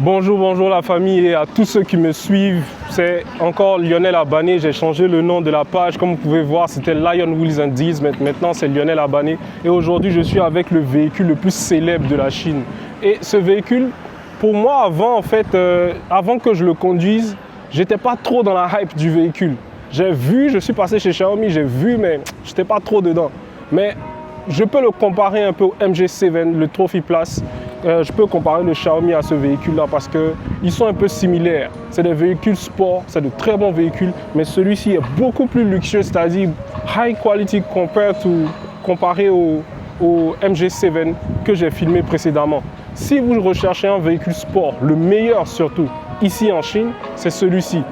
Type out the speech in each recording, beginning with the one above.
Bonjour, bonjour la famille et à tous ceux qui me suivent. C'est encore Lionel Abané. J'ai changé le nom de la page. Comme vous pouvez voir, c'était Lion Wheels and Deals. Maintenant, c'est Lionel Abané. Et aujourd'hui, je suis avec le véhicule le plus célèbre de la Chine. Et ce véhicule, pour moi, avant que je le conduise, j'étais pas trop dans la hype du véhicule. J'ai vu, je suis passé chez Xiaomi, j'ai vu, mais j'étais pas trop dedans. Mais je peux le comparer un peu au MG7, le Trophy Plus. Je peux comparer le Xiaomi à ce véhicule-là parce qu'ils sont un peu similaires. C'est des véhicules sport, c'est de très bons véhicules, mais celui-ci est beaucoup plus luxueux, c'est-à-dire high quality comparé au MG7 que j'ai filmé précédemment. Si vous recherchez un véhicule sport, le meilleur surtout, ici en Chine, c'est celui-ci.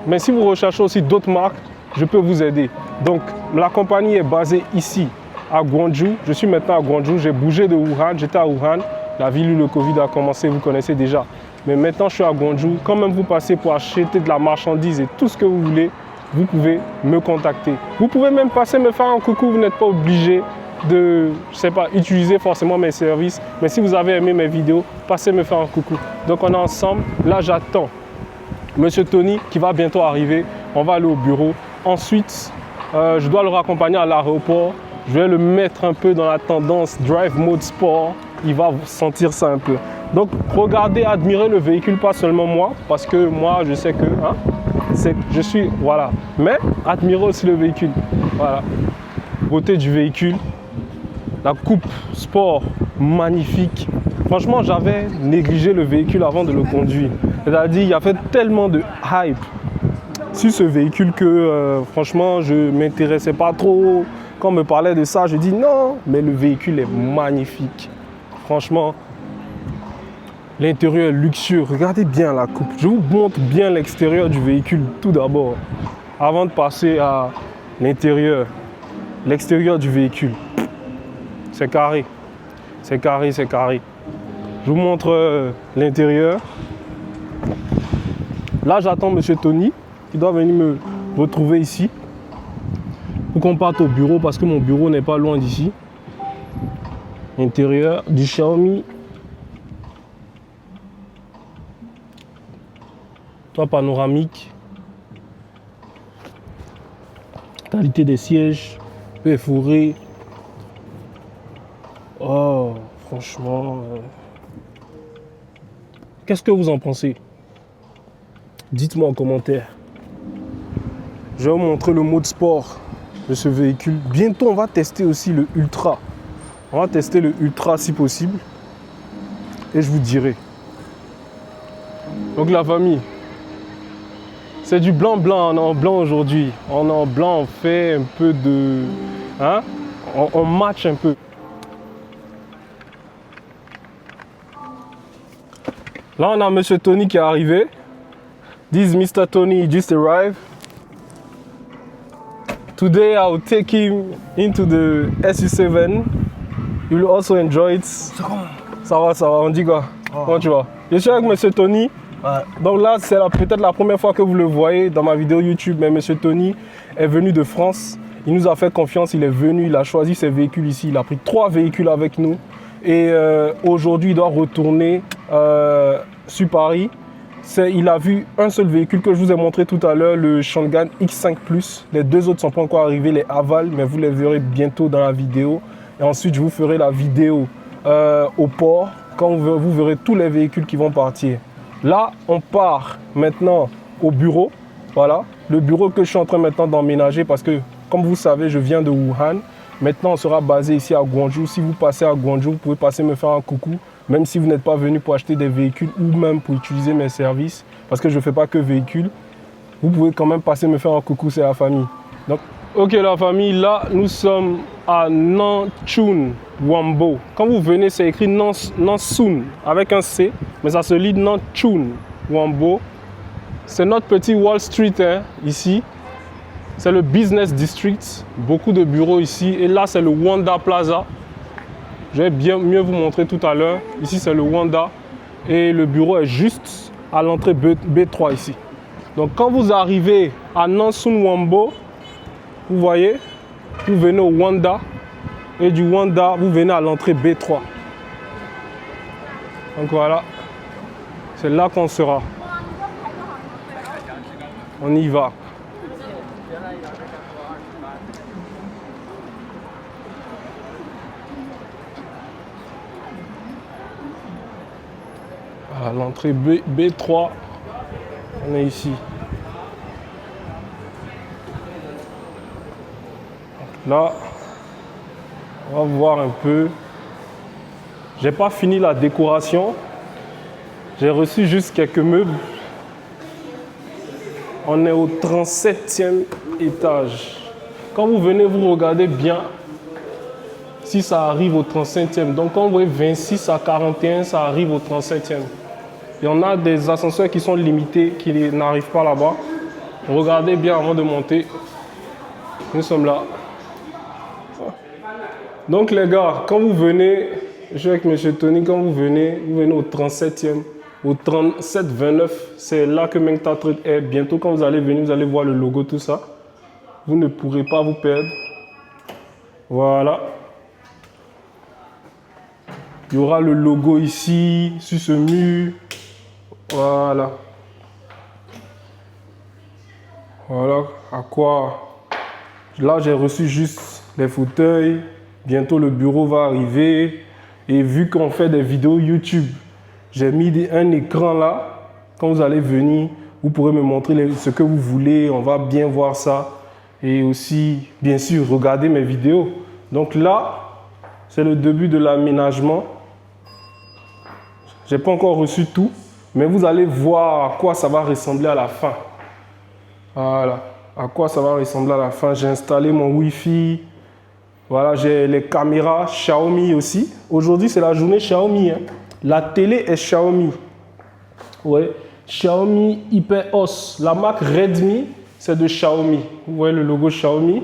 Mais si vous recherchez aussi d'autres marques, je peux vous aider. Donc, la compagnie est basée ici, à Guangzhou. Je suis maintenant à Guangzhou. J'ai bougé de Wuhan. J'étais à Wuhan, la ville où le Covid a commencé, vous connaissez déjà. Mais maintenant, je suis à Guangzhou. Quand même vous passez pour acheter de la marchandise et tout ce que vous voulez, vous pouvez me contacter. Vous pouvez même passer me faire un coucou. Vous n'êtes pas obligé de, utiliser forcément mes services. Mais si vous avez aimé mes vidéos, passez me faire un coucou. Donc, on est ensemble. Là, j'attends Monsieur Tony qui va bientôt arriver. On va aller au bureau. Ensuite, je dois le raccompagner à l'aéroport. Je vais le mettre un peu dans la tendance Drive Mode Sport. Il va sentir ça un peu. Donc, regardez, admirez le véhicule, pas seulement moi, parce que moi, je sais que je suis, voilà. Mais admirez aussi le véhicule. Voilà. Beauté du véhicule. La coupe sport, magnifique. Franchement, j'avais négligé le véhicule avant de le conduire. C'est-à-dire, il y avait tellement de hype sur ce véhicule que, franchement, je ne m'intéressais pas trop. Quand on me parlait de ça, je dis non, mais le véhicule est magnifique. Franchement, l'intérieur est luxueux. Regardez bien la coupe. Je vous montre bien l'extérieur du véhicule tout d'abord, avant de passer à l'intérieur. L'extérieur du véhicule, c'est carré. C'est carré, c'est carré. Je vous montre l'intérieur. Là, j'attends Monsieur Tony, qui doit venir me retrouver ici. Pour qu'on parte au bureau parce que mon bureau n'est pas loin d'ici. Intérieur du Xiaomi. Toit panoramique. Qualité des sièges. Peu fourré. Oh, franchement. Qu'est-ce que vous en pensez? Dites-moi en commentaire. Je vais vous montrer le mode sport de ce véhicule. Bientôt, on va tester aussi le Ultra. On va tester le Ultra si possible. Et je vous dirai. Donc la famille, c'est du blanc-blanc. On est en blanc aujourd'hui. On est en blanc, on fait un peu de... On match un peu. Là, on a Monsieur Tony qui est arrivé. This is Mr. Tony, he just arrived. Today I will take him into the SU7. You will also enjoy it. Ça va, on dit quoi? Comment tu vas? Je suis avec Monsieur Tony. Ouais. Donc là, c'est peut-être la première fois que vous le voyez dans ma vidéo YouTube. Mais Monsieur Tony est venu de France. Il nous a fait confiance, il est venu, il a choisi ses véhicules ici. Il a pris 3 véhicules avec nous. Et aujourd'hui, il doit retourner sur Paris. Il a vu un seul véhicule que je vous ai montré tout à l'heure, le Changan X5 Plus. Les 2 autres ne sont pas encore arrivés, les Aval, mais vous les verrez bientôt dans la vidéo. Et ensuite, je vous ferai la vidéo au port, quand vous verrez tous les véhicules qui vont partir. Là, on part maintenant au bureau. Voilà, le bureau que je suis en train maintenant d'emménager parce que, comme vous savez, je viens de Wuhan. Maintenant, on sera basé ici à Guangzhou. Si vous passez à Guangzhou, vous pouvez passer me faire un coucou. Même si vous n'êtes pas venu pour acheter des véhicules ou même pour utiliser mes services, parce que je ne fais pas que véhicules, vous pouvez quand même passer me faire un coucou, c'est la famille. Donc, ok la famille, là nous sommes à Nanchun Wambo. Quand vous venez, c'est écrit Nansun avec un C, mais ça se lit Nanchun Wambo. C'est notre petit Wall Street ici. C'est le Business District, beaucoup de bureaux ici. Et là, c'est le Wanda Plaza. Je vais mieux vous montrer tout à l'heure. Ici, c'est le Wanda. Et le bureau est juste à l'entrée B3 ici. Donc, quand vous arrivez à Nansun Wambo, vous voyez, vous venez au Wanda. Et du Wanda, vous venez à l'entrée B3. Donc, voilà. C'est là qu'on sera. On y va. À l'entrée B3, on est ici. Donc là, on va voir un peu. J'ai pas fini la décoration. J'ai reçu juste quelques meubles. On est au 37e étage. Quand vous venez, vous regardez bien si ça arrive au 35e. Donc quand vous voyez 26 à 41, ça arrive au 37e. Et on a des ascenseurs qui sont limités, qui n'arrivent pas là-bas. Regardez bien avant de monter. Nous sommes là. Donc les gars, quand vous venez, je suis avec M. Tony, quand vous venez au 37e, au 37-29, c'est là que Meng Ta Trade est. Bientôt quand vous allez venir, vous allez voir le logo, tout ça. Vous ne pourrez pas vous perdre. Voilà. Il y aura le logo ici, sur ce mur. Voilà. Voilà à quoi. Là, j'ai reçu juste les fauteuils. Bientôt, le bureau va arriver. Et vu qu'on fait des vidéos YouTube, j'ai mis un écran là. Quand vous allez venir, vous pourrez me montrer ce que vous voulez. On va bien voir ça. Et aussi, bien sûr, regarder mes vidéos. Donc là, c'est le début de l'aménagement. Je n'ai pas encore reçu tout. Mais vous allez voir à quoi ça va ressembler à la fin. Voilà. À quoi ça va ressembler à la fin. J'ai installé mon Wi-Fi. Voilà, j'ai les caméras Xiaomi aussi. Aujourd'hui, c'est la journée Xiaomi. Hein. La télé est Xiaomi. Ouais. Xiaomi HyperOS. La marque Redmi, c'est de Xiaomi. Vous voyez le logo Xiaomi.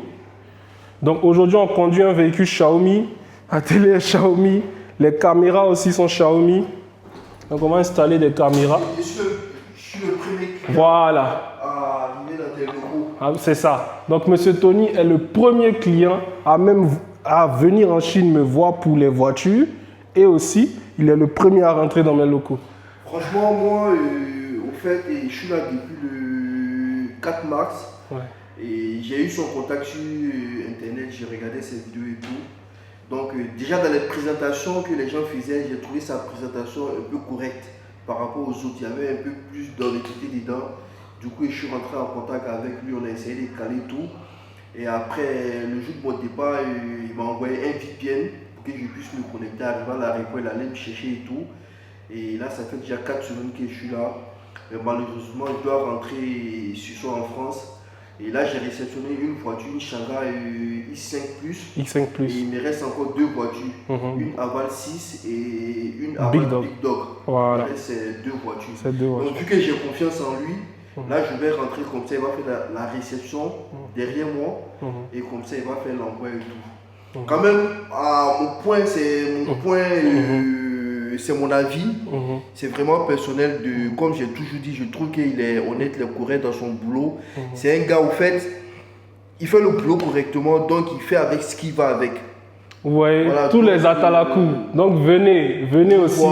Donc aujourd'hui, on conduit un véhicule Xiaomi. La télé est Xiaomi. Les caméras aussi sont Xiaomi. Donc on va installer des caméras. Je suis le premier client voilà. à venir dans tes locaux. Ah, c'est ça. Donc M. Tony est le premier client à venir en Chine me voir pour les voitures. Et aussi, il est le premier à rentrer dans mes locaux. Franchement, moi, au fait, je suis là depuis le 4 mars. Ouais. Et j'ai eu son contact sur Internet, j'ai regardé ses vidéos et tout. Donc déjà dans les présentations que les gens faisaient, j'ai trouvé sa présentation un peu correcte par rapport aux autres. Il y avait un peu plus d'honnêteté dedans. Du coup, je suis rentré en contact avec lui, on a essayé de caler tout. Et après, le jour de mon départ, il m'a envoyé un VPN pour que je puisse me connecter. Arrivant à l'aéroport, il allait me chercher et tout. Et là, ça fait déjà 4 semaines que je suis là. Mais malheureusement, je dois rentrer ce soir en France. Et là, j'ai réceptionné une voiture, une Shanghai X5 Plus. X5 Plus. Et il me reste encore 2 voitures. Une Aval 6 et une Aval Big Dog. Voilà. C'est 2 voitures. C'est 2 voitures. Donc, vu que j'ai confiance en lui, là, je vais rentrer comme ça. Il va faire la réception derrière moi. Et comme ça, il va faire l'envoi et tout. Quand même, mon point, c'est mon point. C'est mon avis, c'est vraiment personnel. Comme j'ai toujours dit, je trouve qu'il est honnête, il est correct dans son boulot. C'est un gars, au fait, il fait le boulot correctement, donc il fait avec ce qui va avec. Ouais, voilà, tous les atalakou. Donc venez aussi,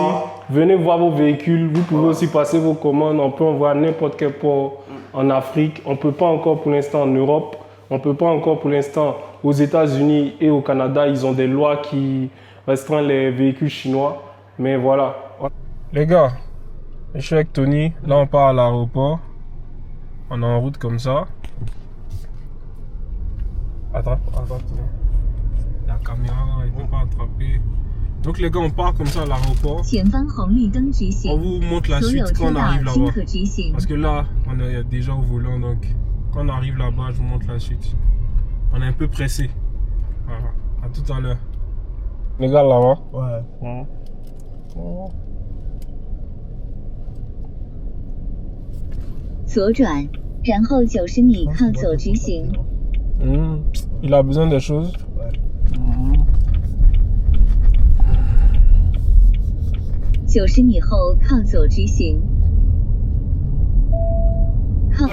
venez voir vos véhicules. Vous pouvez aussi passer vos commandes. On peut envoyer n'importe quel port en Afrique. On ne peut pas encore pour l'instant en Europe. On ne peut pas encore pour l'instant aux États-Unis et au Canada. Ils ont des lois qui restreignent les véhicules chinois. Mais voilà. Les gars, je suis avec Tony. Là, on part à l'aéroport. On est en route comme ça. Attends. La caméra, il ne peut pas attraper. Donc les gars, on part comme ça à l'aéroport. On vous montre la suite quand on arrive là-bas. Parce que là, on est déjà au volant. Donc quand on arrive là-bas, je vous montre la suite. On est un peu pressé. Voilà. À tout à l'heure. Les gars, là-bas. Ouais. Il a besoin des choses. Ouais. 90米后靠左直行。靠。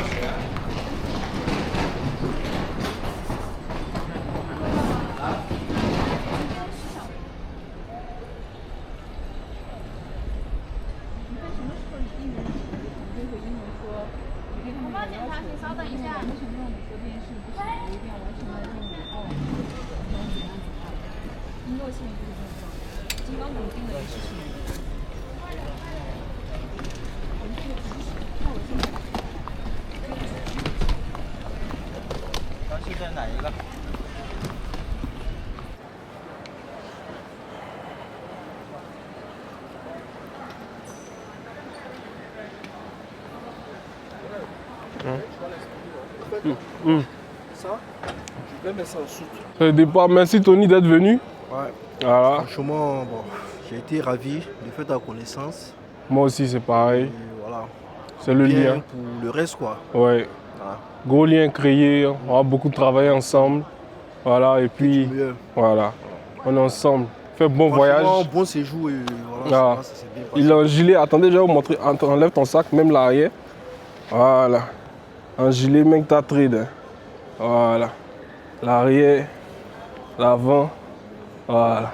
现在哪一个？ Ça, je vais mettre ça en soute. Le départ, merci Tony d'être venu. Ouais. Voilà. Franchement, bon, j'ai été ravi de faire ta connaissance. Moi aussi, c'est pareil. Et voilà. C'est le Bien lien. pour le reste, quoi. Ouais. Voilà. Gros lien créé. On va beaucoup travailler ensemble. Voilà. Et puis, Mieux. voilà. On est ensemble. Fais bon voyage. Bon séjour et voilà. Ah. Ça s'est bien passé. Il a un gilet. Attendez, je vais vous montrer. Enlève ton sac, même l'arrière. Voilà. Un gilet, même ta trade. Voilà. L'arrière. L'avant. Voilà.